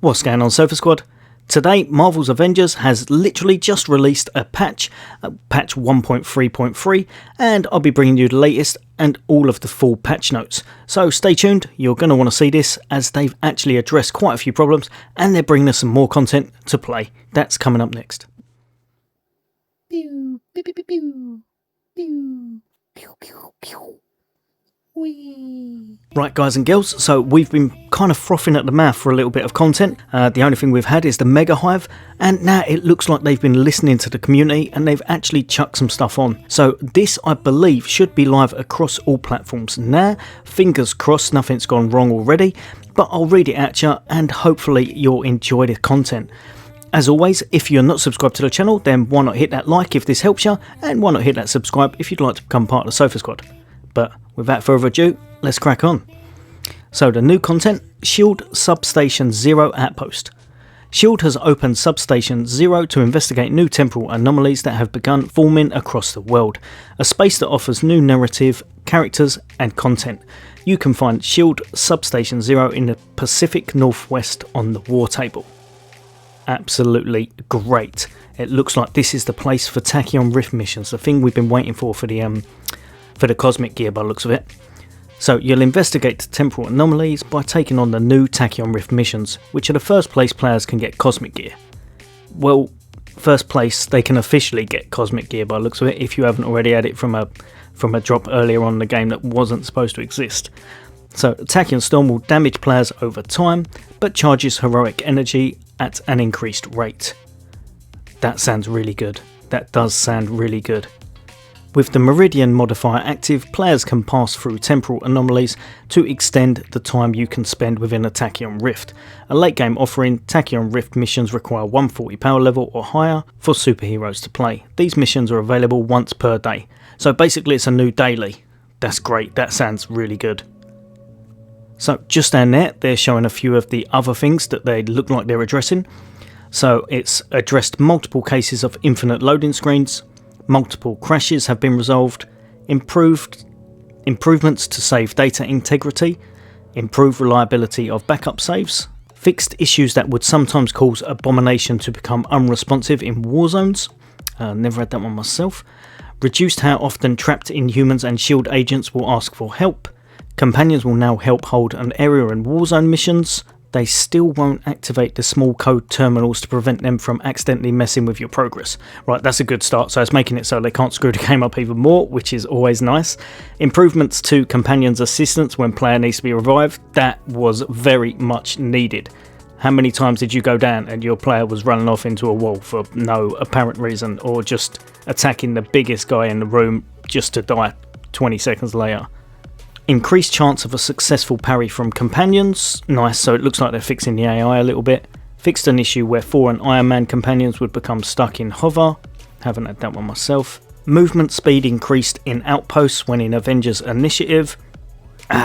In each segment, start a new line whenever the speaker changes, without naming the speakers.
What's going on, Sofa Squad? Today, Marvel's Avengers has literally just released a patch, patch 1.3.3, and I'll be bringing you the latest and all of the full patch notes. So stay tuned, you're going to want to see this as they've actually addressed quite a few problems and they're bringing us some more content to play. That's coming up next.
Pew, pew, pew, pew, pew. Pew, pew, pew, pew. Whee.
Right, guys and girls, so we've been kind of frothing at the mouth for a little bit of content. The only thing we've had is the Mega Hive, and now it looks like they've been listening to the community and they've actually chucked some stuff on. So this, I believe, should be live across all platforms now. Fingers crossed nothing's gone wrong already, but I'll read it at you and hopefully you'll enjoy the content. As always, if you're not subscribed to the channel, then why not hit that like if this helps you, and why not hit that subscribe if you'd like to become part of the Sofa Squad. But without further ado, let's crack on. So the new content, SHIELD Substation 0 Outpost. SHIELD has opened Substation 0 to investigate new temporal anomalies that have begun forming across the world. A space that offers new narrative, characters and content. You can find SHIELD Substation 0 in the Pacific Northwest on the war table. Absolutely great. It looks like this is the place for Tachyon Rift missions, the thing we've been waiting for the cosmic gear by the looks of it. So you'll investigate the temporal anomalies by taking on the new Tachyon Rift missions, which are the first place players can get cosmic gear. Well, first place they can officially get cosmic gear by the looks of it, if you haven't already had it from a drop earlier on in the game that wasn't supposed to exist. So Tachyon Storm will damage players over time, but charges heroic energy at an increased rate. That sounds really good. That does sound really good. With the Meridian modifier active, players can pass through temporal anomalies to extend the time you can spend within a Tachyon Rift. A late game offering, Tachyon Rift missions require 140 power level or higher for superheroes to play. These missions are available once per day. So basically it's a new daily. That's great, that sounds really good. So just down there, they're showing a few of the other things that they look like they're addressing. So it's addressed multiple cases of infinite loading screens. Multiple crashes have been resolved, improvements to save data integrity, improved reliability of backup saves, fixed issues that would sometimes cause Abomination to become unresponsive in war zones, never had that one myself, reduced how often trapped Inhumans and SHIELD agents will ask for help, companions will now help hold an area in war zone missions. They still won't activate the small code terminals to prevent them from accidentally messing with your progress. Right, that's a good start, so it's making it so they can't screw the game up even more, which is always nice. Improvements to companions' assistance when player needs to be revived. That was very much needed. How many times did you go down and your player was running off into a wall for no apparent reason, or just attacking the biggest guy in the room just to die 20 seconds later? Increased chance of a successful parry from companions. Nice, so it looks like they're fixing the AI a little bit. Fixed an issue where Thor and Iron Man companions would become stuck in hover. Haven't had that one myself. Movement speed increased in outposts when in Avengers Initiative.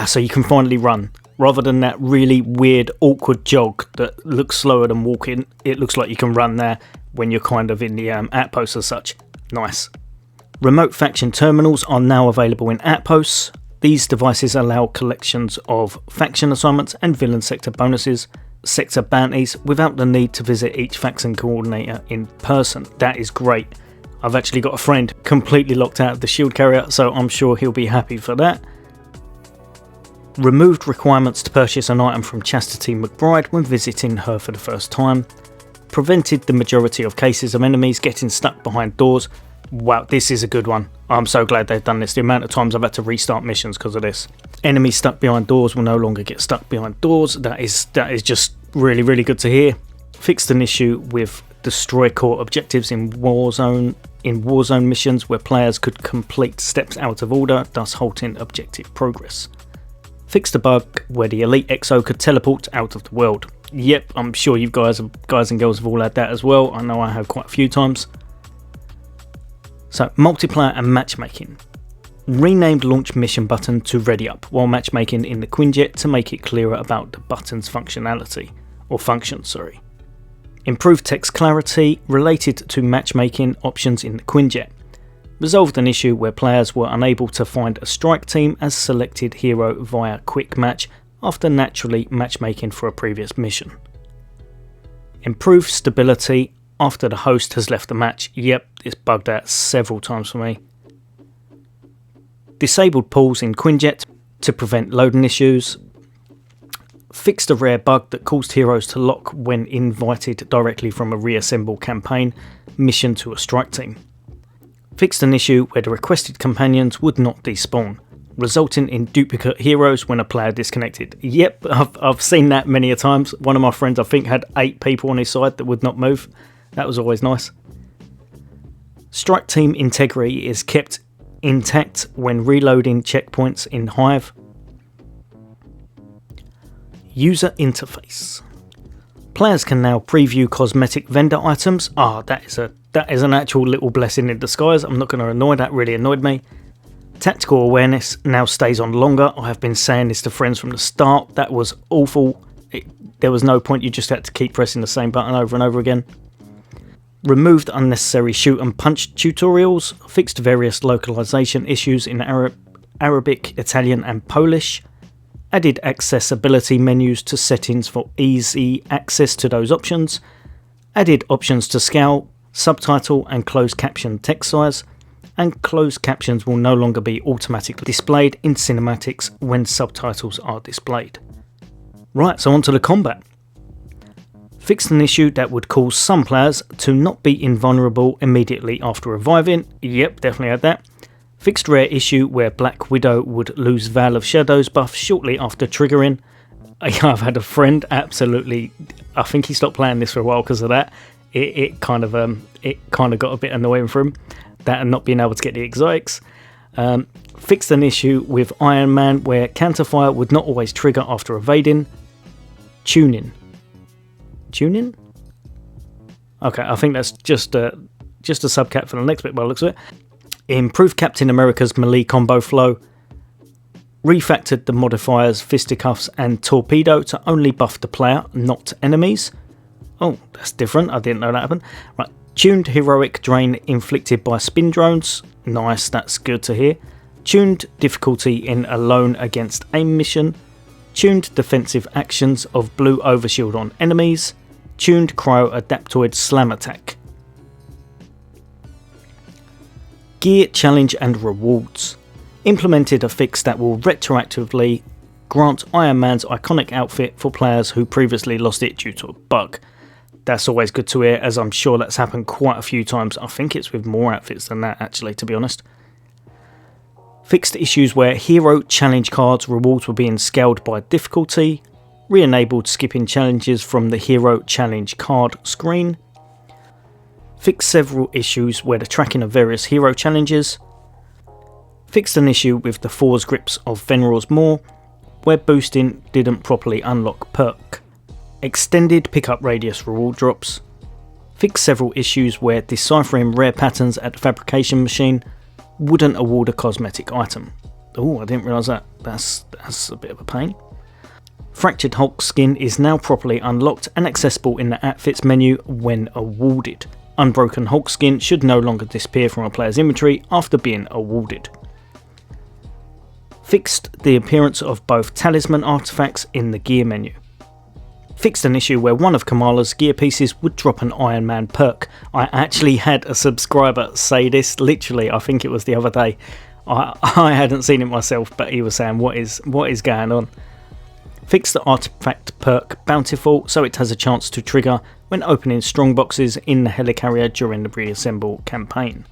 So you can finally run. Rather than that really weird, awkward jog that looks slower than walking, it looks like you can run there when you're kind of in the outposts as such. Nice. Remote faction terminals are now available in outposts. These devices allow collections of faction assignments and villain sector bonuses, sector bounties, without the need to visit each faction coordinator in person. That is great. I've actually got a friend completely locked out of the SHIELD carrier, so I'm sure he'll be happy for that. Removed requirements to purchase an item from Chastity McBride when visiting her for the first time. Prevented the majority of cases of enemies getting stuck behind doors. Wow, this is a good one. I'm so glad they've done this. The amount of times I've had to restart missions because of this. Enemies stuck behind doors will no longer get stuck behind doors. That is just really, really good to hear. Fixed an issue with destroy core objectives in Warzone missions where players could complete steps out of order, thus halting objective progress. Fixed a bug where the Elite EXO could teleport out of the world. Yep, I'm sure you guys and girls have all had that as well. I know I have quite a few times. So, multiplayer and matchmaking. Renamed launch mission button to ready up while matchmaking in the Quinjet to make it clearer about the button's functionality, or function, sorry. Improved text clarity related to matchmaking options in the Quinjet. Resolved an issue where players were unable to find a strike team as selected hero via quick match after naturally matchmaking for a previous mission. Improved stability after the host has left the match. Yep, it's bugged out several times for me. Disabled pulls in Quinjet to prevent loading issues. Fixed a rare bug that caused heroes to lock when invited directly from a reassemble campaign mission to a strike team. Fixed an issue where the requested companions would not despawn, resulting in duplicate heroes when a player disconnected. Yep, I've seen that many a times. One of my friends, I think, had 8 people on his side that would not move. That was always nice. Strike team integrity is kept intact when reloading checkpoints in Hive. User interface. Players can now preview cosmetic vendor items. That is an actual little blessing in disguise. I'm not going to annoy, that really annoyed me. Tactical awareness now stays on longer. I have been saying this to friends from the start. That was awful. There was no point, you just had to keep pressing the same button over and over again. Removed unnecessary shoot and punch tutorials. Fixed various localization issues in Arabic, Italian and Polish. Added accessibility menus to settings for easy access to those options. Added options to scale, subtitle and closed caption text size. And closed captions will no longer be automatically displayed in cinematics when subtitles are displayed. Right, so on to the combat. Fixed an issue that would cause some players to not be invulnerable immediately after reviving. Yep, definitely had that. Fixed rare issue where Black Widow would lose Veil of Shadows buff shortly after triggering. I've had a friend absolutely, I think he stopped playing this for a while because of that. It kind of got a bit annoying for him, that and not being able to get the exotics. Fixed an issue with Iron Man where counterfire would not always trigger after evading. Tuning? Okay, I think that's just a subcat for the next bit by the looks of it. Improved Captain America's melee combo flow. Refactored the modifiers Fisticuffs and Torpedo to only buff the player, not enemies. Oh, that's different. I didn't know that happened. Right. Tuned heroic drain inflicted by spin drones. Nice, that's good to hear. Tuned difficulty in alone against aim mission. Tuned defensive actions of blue overshield on enemies. Tuned cryo adaptoid slam attack. Gear challenge and rewards. Implemented a fix that will retroactively grant Iron Man's iconic outfit for players who previously lost it due to a bug. That's always good to hear, as I'm sure that's happened quite a few times. I think it's with more outfits than that, actually, to be honest. Fixed issues where hero challenge cards rewards were being scaled by difficulty. Re-enabled skipping challenges from the hero challenge card screen. Fixed several issues where the tracking of various hero challenges. Fixed an issue with the Force grips of Veneral's Maw, where boosting didn't properly unlock perk. Extended pickup radius reward drops. Fixed several issues where deciphering rare patterns at the fabrication machine wouldn't award a cosmetic item. Oh, I didn't realise that. That's a bit of a pain. Fractured Hulk skin is now properly unlocked and accessible in the outfits menu when awarded. Unbroken Hulk skin should no longer disappear from a player's inventory after being awarded. Fixed the appearance of both talisman artifacts in the gear menu. Fixed an issue where one of Kamala's gear pieces would drop an Iron Man perk. I actually had a subscriber say this, literally, I think it was the other day. I hadn't seen it myself, but he was saying, what is going on? Fix the artifact perk Bountiful so it has a chance to trigger when opening strong boxes in the helicarrier during the reassemble campaign.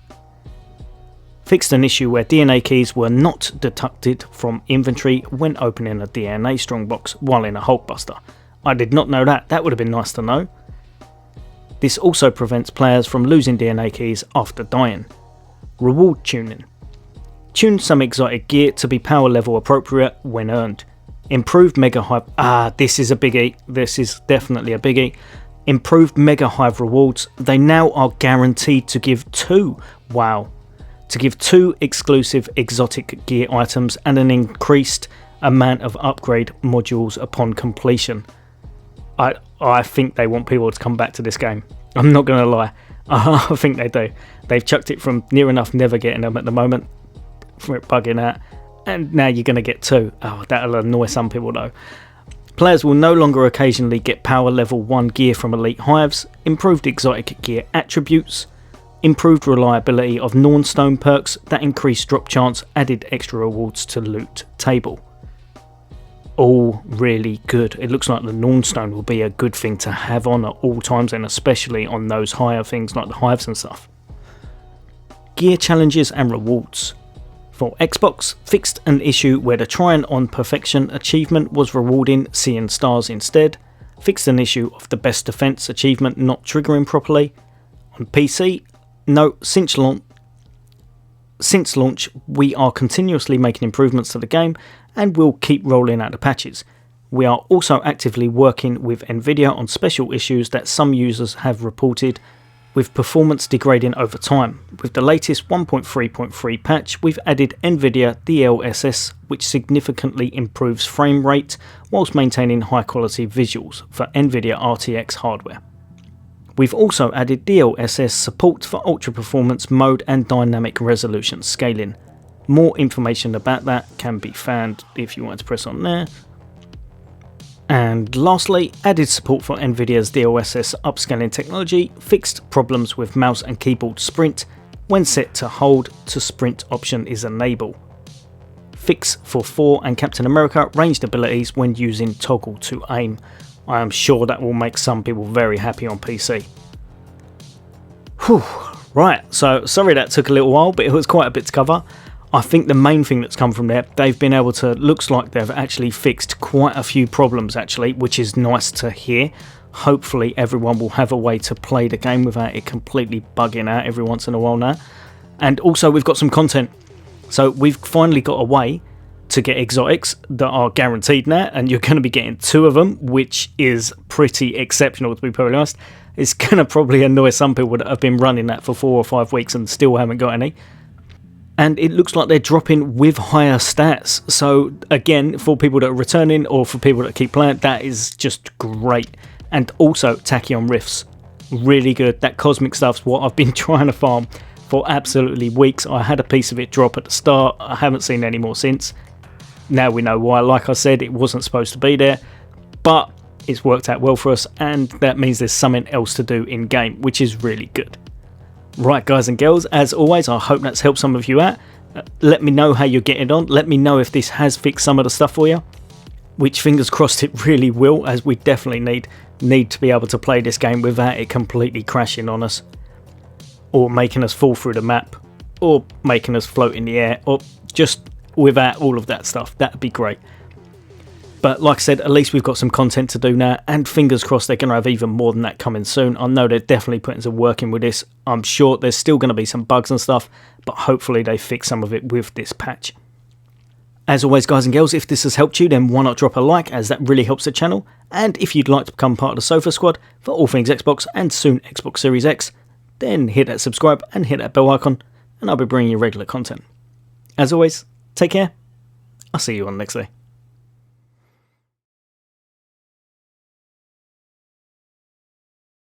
Fixed an issue where DNA keys were not deducted from inventory when opening a DNA strongbox while in a Hulkbuster. I did not know that. That would have been nice to know. This also prevents players from losing DNA keys after dying. Reward tuning. Tune some exotic gear to be power level appropriate when earned. Improved Mega Hive. This is a biggie. This is definitely a biggie. Improved Mega Hive rewards. They now are guaranteed to give 2. Wow. To give 2 exclusive exotic gear items and an increased amount of upgrade modules upon completion. I think they want people to come back to this game. I'm not going to lie. I think they do. They've chucked it from near enough never getting them at the moment for it bugging out. And now you're going to get 2. Oh, that'll annoy some people though. Players will no longer occasionally get power level 1 gear from elite hives, improved exotic gear attributes, improved reliability of Nornstone perks that increase drop chance, added extra rewards to loot table. All really good. It looks like the Nornstone will be a good thing to have on at all times, and especially on those higher things like the hives and stuff. Gear challenges and rewards. For Xbox, fixed an issue where the Trying on Perfection achievement was rewarding seeing stars instead, fixed an issue of the best defense achievement not triggering properly. On PC, no, since launch we are continuously making improvements to the game and will keep rolling out the patches. We are also actively working with Nvidia on special issues that some users have reported, with performance degrading over time. With the latest 1.3.3 patch, we've added Nvidia DLSS, which significantly improves frame rate whilst maintaining high quality visuals for Nvidia RTX hardware. We've also added DLSS support for ultra performance mode and dynamic resolution scaling. More information about that can be found if you want to press on there. And lastly, added support for Nvidia's DLSS upscaling technology, fixed problems with mouse and keyboard sprint. When set to hold, to sprint option is enable. Fix for Thor and Captain America ranged abilities when using toggle to aim. I am sure that will make some people very happy on PC. Whew. Right, so sorry that took a little while, but it was quite a bit to cover. I think the main thing that's come from there, they've been able to, looks like they've actually fixed quite a few problems actually, which is nice to hear. Hopefully everyone will have a way to play the game without it completely bugging out every once in a while now. And also we've got some content. So we've finally got a way to get exotics that are guaranteed now, and you're going to be getting 2 of them, which is pretty exceptional to be perfectly honest. It's going to probably annoy some people that have been running that for 4 or 5 weeks and still haven't got any. And it looks like they're dropping with higher stats. So again, for people that are returning or for people that keep playing, that is just great. And also Tachyon Rifts, really good. That cosmic stuff's what I've been trying to farm for absolutely weeks. I had a piece of it drop at the start. I haven't seen any more since. Now we know why. Like I said, it wasn't supposed to be there, but it's worked out well for us, and that means there's something else to do in game, which is really good. Right guys and girls, as always, I hope that's helped some of you out. Let me know how you're getting on. Let me know if this has fixed some of the stuff for you, which fingers crossed it really will, as we definitely need to be able to play this game without it completely crashing on us, or making us fall through the map, or making us float in the air, or just without all of that stuff. That'd be great. But like I said, at least we've got some content to do now, and fingers crossed they're going to have even more than that coming soon. I know they're definitely putting some work in with this. I'm sure there's still going to be some bugs and stuff, but hopefully they fix some of it with this patch. As always guys and girls, if this has helped you, then why not drop a like, as that really helps the channel. And if you'd like to become part of the Sofa Squad for all things Xbox and soon Xbox Series X, then hit that subscribe and hit that bell icon, and I'll be bringing you regular content. As always, take care. I'll see you on the next day.